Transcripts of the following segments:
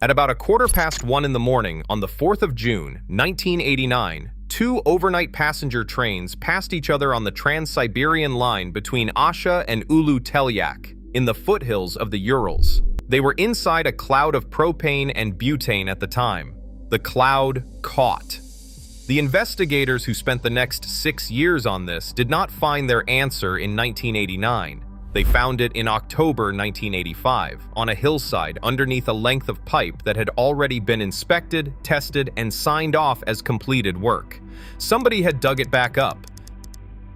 At about 1:15 in the morning on the 4th of June, 1989, two overnight passenger trains passed each other on the Trans-Siberian line between Asha and Ulu-Telyak in the foothills of the Urals. They were inside a cloud of propane and butane at the time. The cloud caught. The investigators who spent the next 6 years on this did not find their answer in 1989. They found it in October 1985 on a hillside underneath a length of pipe that had already been inspected, tested, and signed off as completed work. Somebody had dug it back up.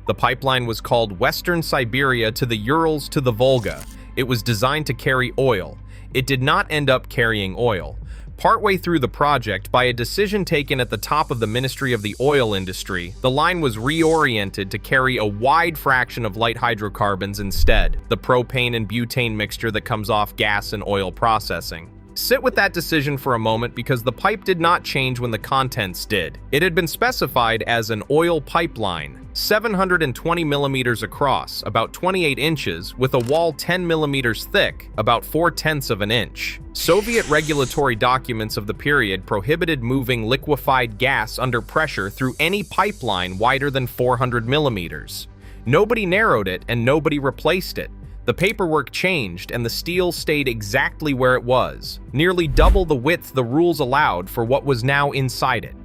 The pipeline was called Western Siberia to the Urals to the Volga. It was designed to carry oil. It did not end up carrying oil. Partway through the project, by a decision taken at the top of the Ministry of the Oil Industry, the line was reoriented to carry a wide fraction of light hydrocarbons instead, the propane and butane mixture that comes off gas and oil processing. Sit with that decision for a moment because the pipe did not change when the contents did. It had been specified as an oil pipeline, 720 millimeters across, about 28 inches, with a wall 10 millimeters thick, about 4/10 of an inch. Soviet regulatory documents of the period prohibited moving liquefied gas under pressure through any pipeline wider than 400 millimeters. Nobody narrowed it and nobody replaced it. The paperwork changed and the steel stayed exactly where it was, nearly double the width the rules allowed for what was now inside it.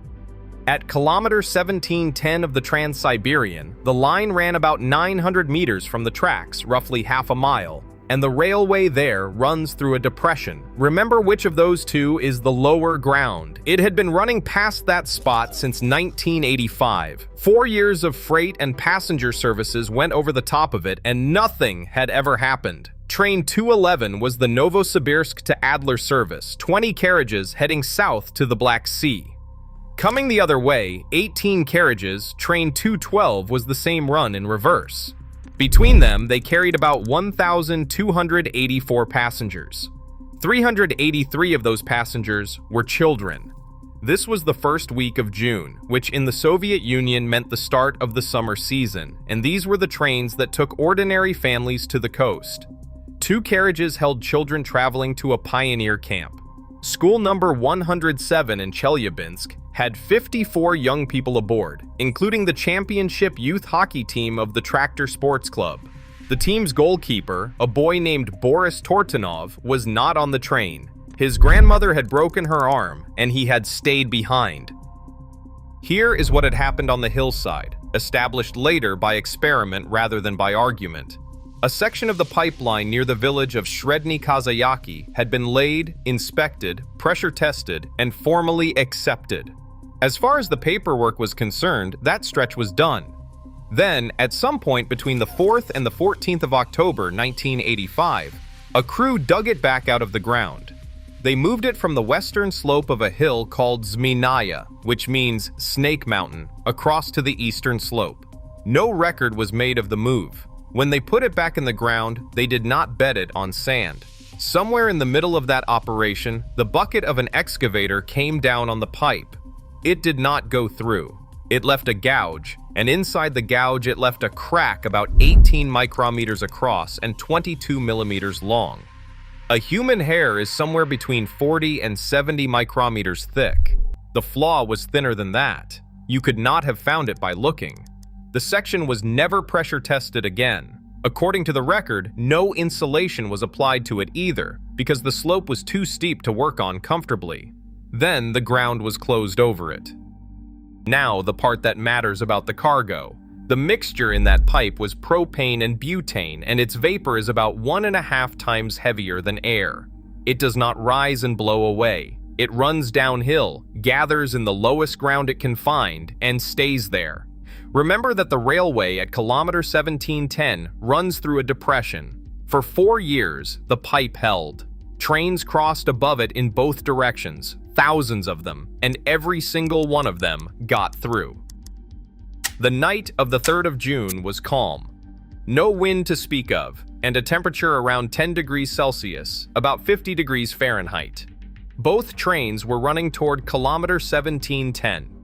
At kilometer 1710 of the Trans-Siberian, the line ran about 900 meters from the tracks, roughly half a mile, and the railway there runs through a depression. Remember which of those two is the lower ground. It had been running past that spot since 1985. 4 years of freight and passenger services went over the top of it, and nothing had ever happened. Train 211 was the Novosibirsk to Adler service, 20 carriages heading south to the Black Sea. Coming the other way, 18 carriages, train 212 was the same run in reverse. Between them, they carried about 1,284 passengers. 383 of those passengers were children. This was the first week of June, which in the Soviet Union meant the start of the summer season, and these were the trains that took ordinary families to the coast. 2 carriages held children traveling to a pioneer camp. School number 107 in Chelyabinsk had 54 young people aboard, including the championship youth hockey team of the Tractor Sports Club. The team's goalkeeper, a boy named Boris Tortinov, was not on the train. His grandmother had broken her arm, and he had stayed behind. Here is what had happened on the hillside, established later by experiment rather than by argument. A section of the pipeline near the village of Sredny Kazayaki had been laid, inspected, pressure tested, and formally accepted. As far as the paperwork was concerned, that stretch was done. Then, at some point between the 4th and the 14th of October 1985, a crew dug it back out of the ground. They moved it from the western slope of a hill called Zminaya, which means Snake Mountain, across to the eastern slope. No record was made of the move. When they put it back in the ground, they did not bed it on sand. Somewhere in the middle of that operation, the bucket of an excavator came down on the pipe. It did not go through. It left a gouge, and inside the gouge it left a crack about 18 micrometers across and 22 millimeters long. A human hair is somewhere between 40 and 70 micrometers thick. The flaw was thinner than that. You could not have found it by looking. The section was never pressure tested again. According to the record, no insulation was applied to it either, because the slope was too steep to work on comfortably. Then the ground was closed over it. Now the part that matters about the cargo. The mixture in that pipe was propane and butane, and its vapor is about 1.5 times heavier than air. It does not rise and blow away. It runs downhill, gathers in the lowest ground it can find, and stays there. Remember that the railway at kilometer 1710 runs through a depression. For 4 years, the pipe held. Trains crossed above it in both directions, thousands of them, and every single one of them got through. The night of the 3rd of June was calm. No wind to speak of, and a temperature around 10 degrees Celsius, about 50 degrees Fahrenheit. Both trains were running toward kilometer 1710.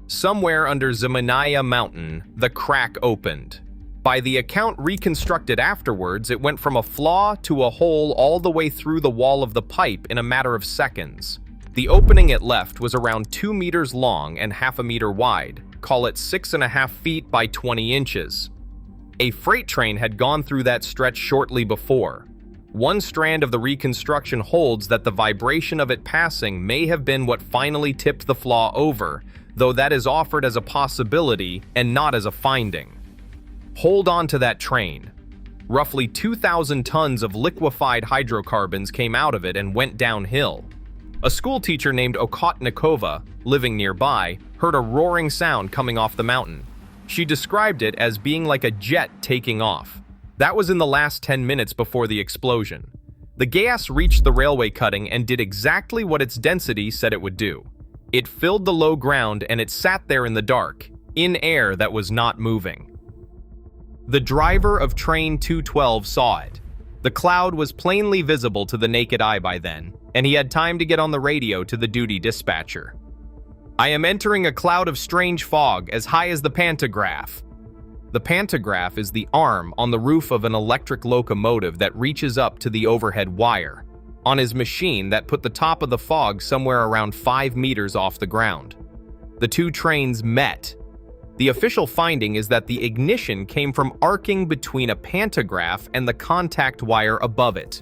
Somewhere under Zminaya Mountain, the crack opened. By the account reconstructed afterwards, it went from a flaw to a hole all the way through the wall of the pipe in a matter of seconds. The opening it left was around 2 meters long and half a meter wide, call it 6.5 feet by 20 inches. A freight train had gone through that stretch shortly before. One strand of the reconstruction holds that the vibration of it passing may have been what finally tipped the flaw over, though that is offered as a possibility and not as a finding. Hold on to that train. Roughly 2,000 tons of liquefied hydrocarbons came out of it and went downhill. A schoolteacher named Okotnikova, living nearby, heard a roaring sound coming off the mountain. She described it as being like a jet taking off. That was in the last 10 minutes before the explosion. The gas reached the railway cutting and did exactly what its density said it would do. It filled the low ground and it sat there in the dark, in air that was not moving. The driver of train 212 saw it. The cloud was plainly visible to the naked eye by then, and he had time to get on the radio to the duty dispatcher. "I am entering a cloud of strange fog as high as the pantograph." The pantograph is the arm on the roof of an electric locomotive that reaches up to the overhead wire. On his machine, that put the top of the fog somewhere around 5 meters off the ground. The two trains met. The official finding is that the ignition came from arcing between a pantograph and the contact wire above it.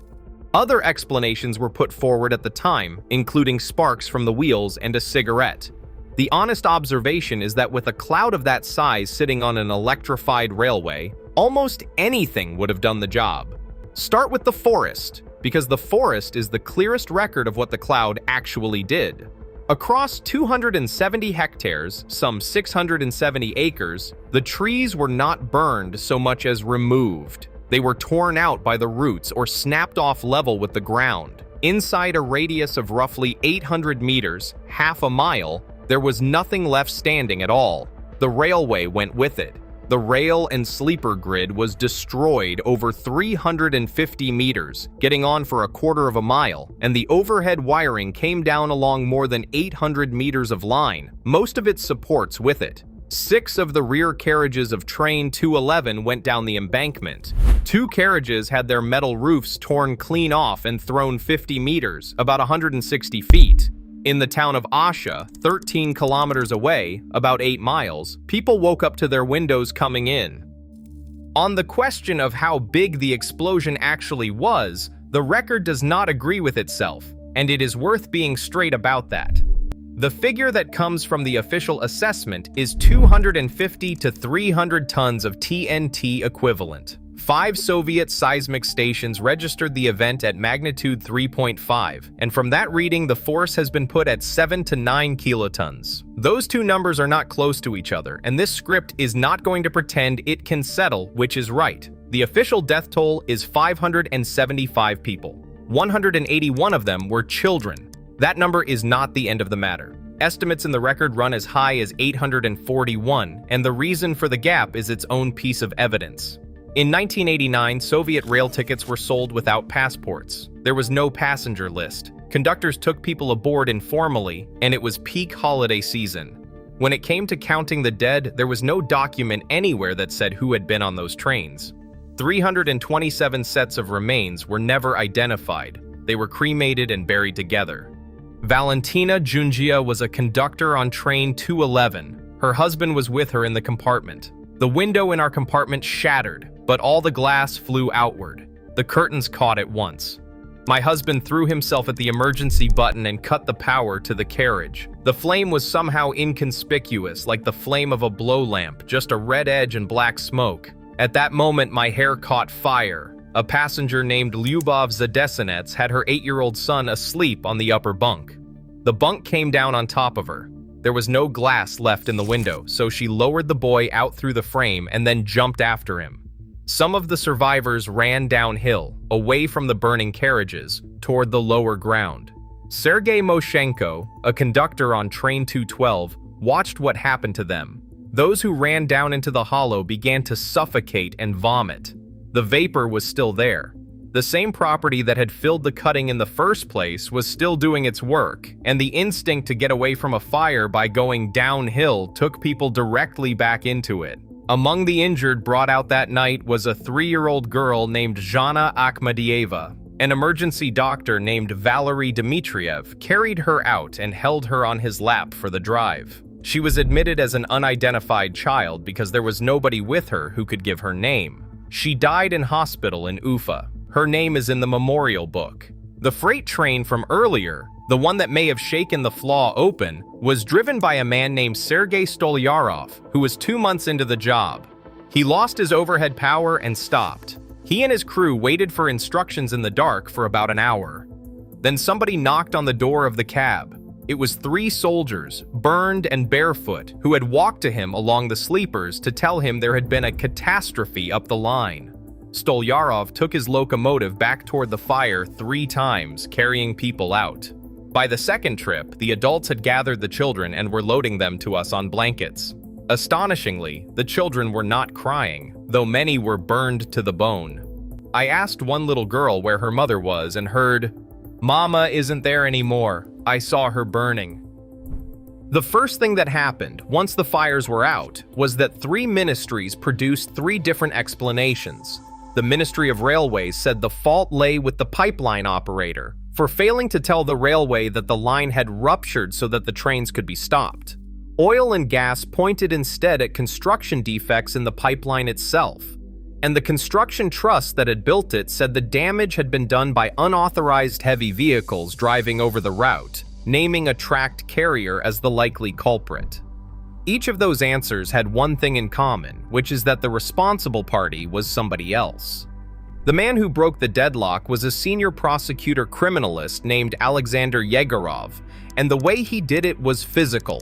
Other explanations were put forward at the time, including sparks from the wheels and a cigarette. The honest observation is that with a cloud of that size sitting on an electrified railway, almost anything would have done the job. Start with the forest, because the forest is the clearest record of what the cloud actually did. Across 270 hectares, some 670 acres, the trees were not burned so much as removed. They were torn out by the roots or snapped off level with the ground. Inside a radius of roughly 800 meters, half a mile, there was nothing left standing at all. The railway went with it. The rail and sleeper grid was destroyed over 350 meters, getting on for a quarter of a mile, and the overhead wiring came down along more than 800 meters of line, most of its supports with it. 6 of the rear carriages of train 211 went down the embankment. 2 carriages had their metal roofs torn clean off and thrown 50 meters, about 160 feet. In the town of Asha, 13 kilometers away, about 8 miles, people woke up to their windows coming in. On the question of how big the explosion actually was, the record does not agree with itself, and it is worth being straight about that. The figure that comes from the official assessment is 250 to 300 tons of TNT equivalent. 5 Soviet seismic stations registered the event at magnitude 3.5, and from that reading the force has been put at 7 to 9 kilotons. Those two numbers are not close to each other, and this script is not going to pretend it can settle which is right. The official death toll is 575 people. 181 of them were children. That number is not the end of the matter. Estimates in the record run as high as 841, and the reason for the gap is its own piece of evidence. In 1989, Soviet rail tickets were sold without passports. There was no passenger list. Conductors took people aboard informally, and it was peak holiday season. When it came to counting the dead, there was no document anywhere that said who had been on those trains. 327 sets of remains were never identified. They were cremated and buried together. Valentina Jungia was a conductor on train 211. Her husband was with her in the compartment. The window in our compartment shattered, but all the glass flew outward. The curtains caught at once. My husband threw himself at the emergency button and cut the power to the carriage. The flame was somehow inconspicuous, like the flame of a blow lamp, just a red edge and black smoke. At that moment, my hair caught fire. A passenger named Lyubov Zadesinets had her 8-year-old son asleep on the upper bunk. The bunk came down on top of her. There was no glass left in the window, so she lowered the boy out through the frame and then jumped after him. Some of the survivors ran downhill, away from the burning carriages, toward the lower ground. Sergei Moshenko, a conductor on train 212, watched what happened to them. Those who ran down into the hollow began to suffocate and vomit. The vapor was still there. The same property that had filled the cutting in the first place was still doing its work, and the instinct to get away from a fire by going downhill took people directly back into it. Among the injured brought out that night was a 3-year-old girl named Zhana Akhmadieva. An emergency doctor named Valery Dmitriev carried her out and held her on his lap for the drive. She was admitted as an unidentified child because there was nobody with her who could give her name. She died in hospital in Ufa. Her name is in the memorial book. The freight train from earlier, the one that may have shaken the flaw open, was driven by a man named Sergei Stolyarov, who was 2 months into the job. He lost his overhead power and stopped. He and his crew waited for instructions in the dark for about an hour. Then somebody knocked on the door of the cab. It was 3 soldiers, burned and barefoot, who had walked to him along the sleepers to tell him there had been a catastrophe up the line. Stolyarov took his locomotive back toward the fire 3 times, carrying people out. By the second trip, the adults had gathered the children and were loading them to us on blankets. Astonishingly, the children were not crying, though many were burned to the bone. I asked one little girl where her mother was and heard, "Mama isn't there anymore. I saw her burning." The first thing that happened, once the fires were out, was that 3 ministries produced 3 different explanations. The Ministry of Railways said the fault lay with the pipeline operator for failing to tell the railway that the line had ruptured so that the trains could be stopped. Oil and gas pointed instead at construction defects in the pipeline itself. And the construction trust that had built it said the damage had been done by unauthorized heavy vehicles driving over the route, naming a tracked carrier as the likely culprit. Each of those answers had one thing in common, which is that the responsible party was somebody else. The man who broke the deadlock was a senior prosecutor-criminalist named Alexander Yegorov, and the way he did it was physical.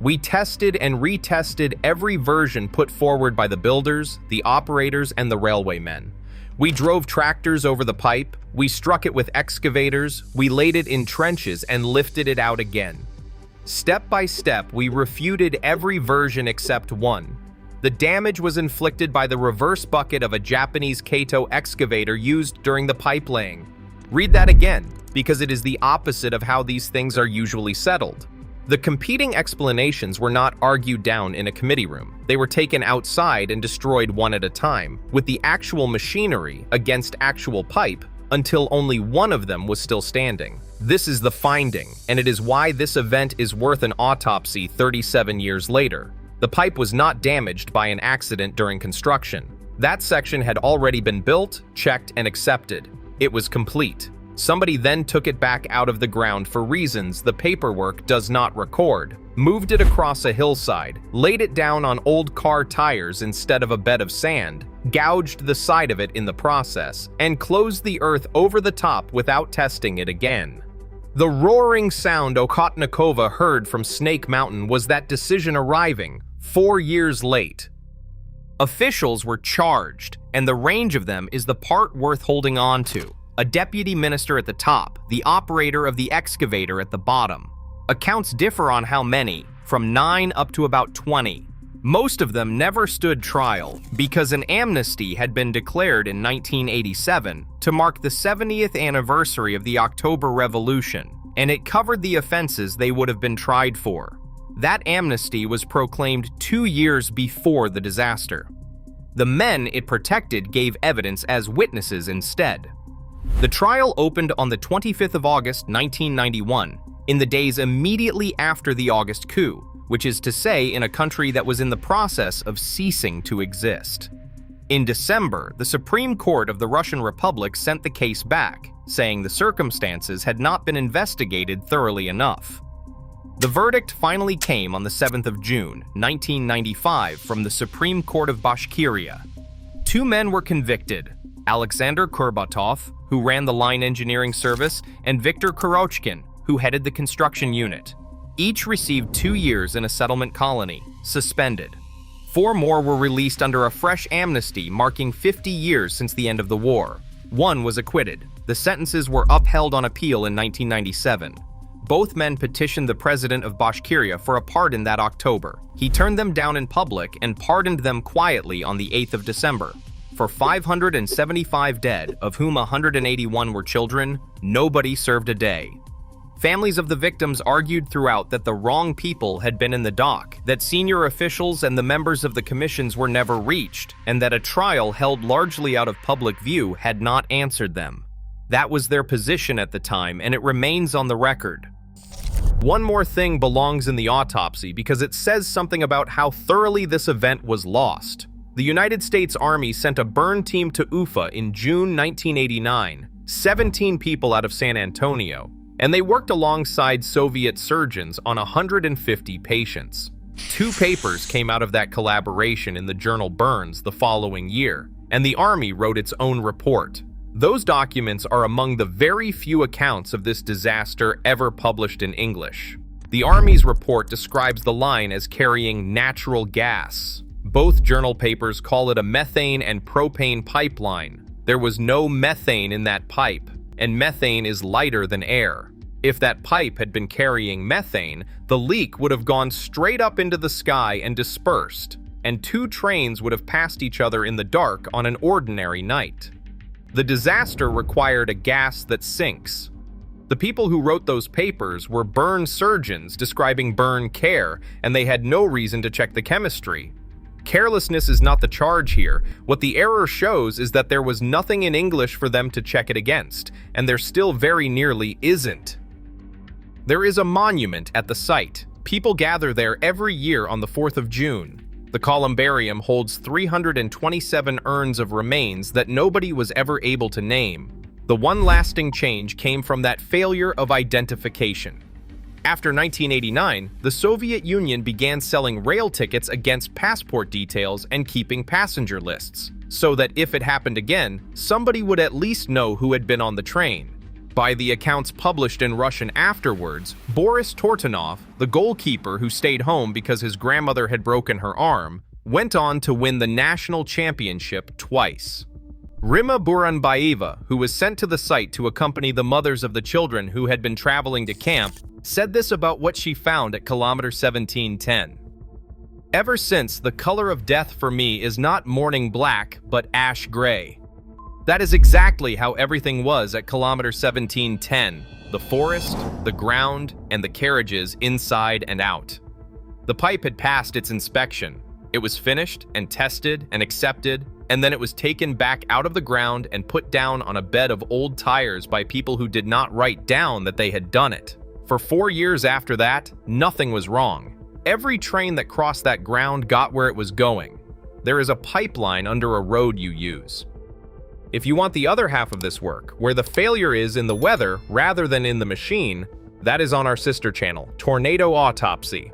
We tested and retested every version put forward by the builders, the operators, and the railwaymen. We drove tractors over the pipe, we struck it with excavators, we laid it in trenches and lifted it out again. Step by step, we refuted every version except one. The damage was inflicted by the reverse bucket of a Japanese Kato excavator used during the pipe laying. Read that again, because it is the opposite of how these things are usually settled. The competing explanations were not argued down in a committee room. They were taken outside and destroyed one at a time, with the actual machinery against actual pipe, until only one of them was still standing. This is the finding, and it is why this event is worth an autopsy 37 years later. The pipe was not damaged by an accident during construction. That section had already been built, checked, and accepted. It was complete. Somebody then took it back out of the ground for reasons the paperwork does not record, moved it across a hillside, laid it down on old car tires instead of a bed of sand, gouged the side of it in the process, and closed the earth over the top without testing it again. The roaring sound Okhotnikova heard from Snake Mountain was that decision arriving 4 years late. Officials were charged, and the range of them is the part worth holding on to. A deputy minister at the top, the operator of the excavator at the bottom. Accounts differ on how many, from 9 up to about 20. Most of them never stood trial because an amnesty had been declared in 1987 to mark the 70th anniversary of the October Revolution, and it covered the offenses they would have been tried for. That amnesty was proclaimed 2 years before the disaster. The men it protected gave evidence as witnesses instead. The trial opened on the 25th of August, 1991, in the days immediately after the August coup, which is to say in a country that was in the process of ceasing to exist. In December, the Supreme Court of the Russian Republic sent the case back, saying the circumstances had not been investigated thoroughly enough. The verdict finally came on the 7th of June, 1995, from the Supreme Court of Bashkiria. 2 men were convicted, Alexander Kurbatov, who ran the line engineering service, and Viktor Kurochkin, who headed the construction unit. Each received 2 years in a settlement colony, suspended. 4 more were released under a fresh amnesty marking 50 years since the end of the war. 1 was acquitted. The sentences were upheld on appeal in 1997. Both men petitioned the president of Bashkiria for a pardon that October. He turned them down in public and pardoned them quietly on the 8th of December. For 575 dead, of whom 181 were children, nobody served a day. Families of the victims argued throughout that the wrong people had been in the dock, that senior officials and the members of the commissions were never reached, and that a trial held largely out of public view had not answered them. That was their position at the time, and it remains on the record. One more thing belongs in the autopsy because it says something about how thoroughly this event was lost. The United States Army sent a burn team to Ufa in June 1989, 17 people out of San Antonio, and they worked alongside Soviet surgeons on 150 patients. 2 papers came out of that collaboration in the journal Burns the following year, and the Army wrote its own report. Those documents are among the very few accounts of this disaster ever published in English. The Army's report describes the line as carrying natural gas. Both journal papers call it a methane and propane pipeline. There was no methane in that pipe, and methane is lighter than air. If that pipe had been carrying methane, the leak would have gone straight up into the sky and dispersed, and 2 trains would have passed each other in the dark on an ordinary night. The disaster required a gas that sinks. The people who wrote those papers were burn surgeons describing burn care, and they had no reason to check the chemistry. Carelessness is not the charge here. What the error shows is that there was nothing in English for them to check it against, and there still very nearly isn't. There is a monument at the site. People gather there every year on the 4th of June. The columbarium holds 327 urns of remains that nobody was ever able to name. The one lasting change came from that failure of identification. After 1989, the Soviet Union began selling rail tickets against passport details and keeping passenger lists, so that if it happened again, somebody would at least know who had been on the train. By the accounts published in Russian afterwards, Boris Tortunov, the goalkeeper who stayed home because his grandmother had broken her arm, went on to win the national championship twice. Rima Buranbayeva, who was sent to the site to accompany the mothers of the children who had been traveling to camp, said this about what she found at kilometer 1710. "Ever since, the color of death for me is not morning black, but ash gray." That is exactly how everything was at kilometer 1710, the forest, the ground, and the carriages inside and out. The pipe had passed its inspection. It was finished and tested and accepted, and then it was taken back out of the ground and put down on a bed of old tires by people who did not write down that they had done it. For 4 years after that, nothing was wrong. Every train that crossed that ground got where it was going. There is a pipeline under a road you use. If you want the other half of this work, where the failure is in the weather rather than in the machine, that is on our sister channel, Tornado Autopsy.